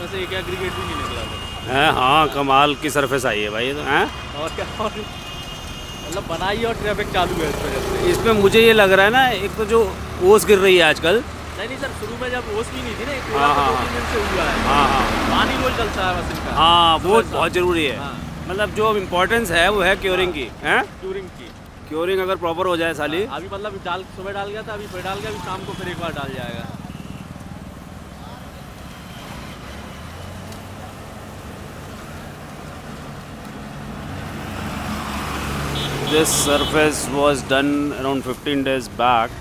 उसमें से एक एग्रीगेट भी नहीं निकला था। हैं, हाँ कमाल की सरफेस आई है भाई ये तो हैं। और क्या, और मतलब बनाई और ट्रैफिक चालू है इस वजह से। इसमें मुझे ये लग रहा है ना, एक तो जो ओस गिर रही है आजकल। नहीं नहीं सर, शुरू में जब ओस भी नहीं थी ना, एक हाँ, तो हाँ, 2-3 दिन से हुआ है। हाँ हाँ पानी रोज चलता है बस इनका। हाँ, वो सुबह बहुत शाम। ज़रूरी है। हाँ, मतलब जो इम्पोर्टेंस है वो है क्योरिंग की, हैं। ट्यूरिंग की। क्योरिंग अगर प्रॉपर हो जाए साली। हाँ, अभी मतलब सुबह डाल गया था, अभी फिर डाल गया, अभी शाम को फिर एक बार डाल जाएगा। This surface was done around 15 days back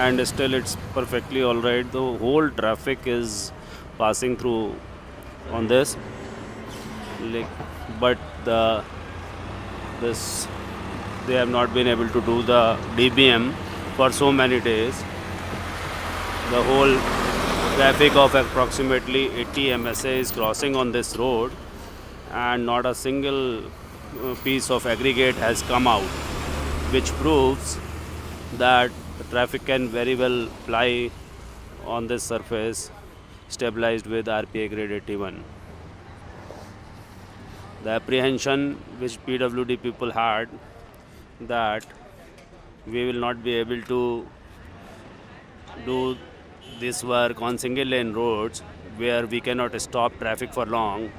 and still it's perfectly alright. The whole traffic is passing through on this. Like, but this they have not been able to do the DBM for so many days. The whole traffic of approximately 80 MSA is crossing on this road and not a single piece of aggregate has come out, which proves that the traffic can very well ply on this surface stabilized with RPA grade 81. The apprehension which PWD people had that we will not be able to do this work on single lane roads where we cannot stop traffic for long,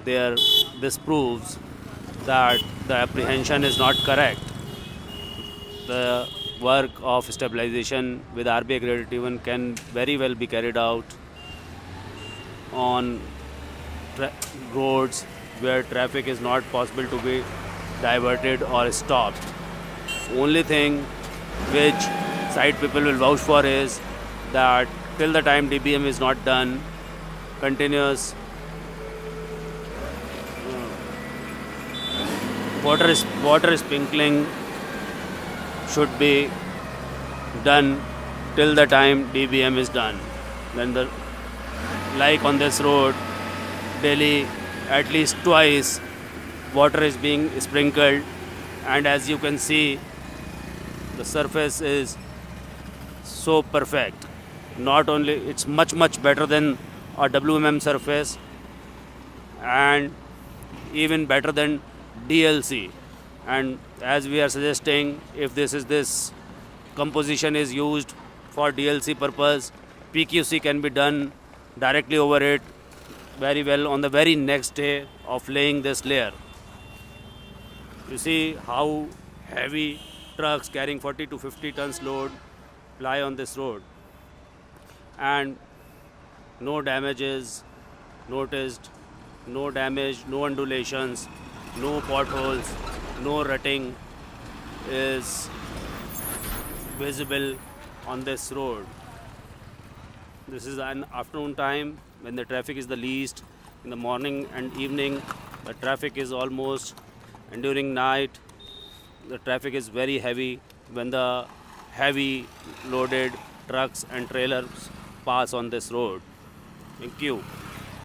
this proves that the apprehension is not correct. The work of stabilization with RBI grade 81 can very well be carried out on roads where traffic is not possible to be diverted or stopped. Only thing which site people will vouch for is that till the time DBM is not done, continuous water sprinkling should be done till the time DBM is done. Then like on this road, daily at least twice water is being sprinkled, and as you can see, the surface is so perfect. Not only it's much better than a WMM surface and even better than DLC. And as we are suggesting, if this composition is used for DLC purpose, PQC can be done directly over it very well on the very next day of laying this layer. You see how heavy trucks carrying 40 to 50 tons load ply on this road, and no damages noticed, no damage, no undulations, no potholes, no rutting is visible on this road. This is an afternoon time when the traffic is the least. In the morning and evening, the traffic is almost, and during night, the traffic is very heavy when the heavy loaded trucks and trailers pass on this road. Thank you.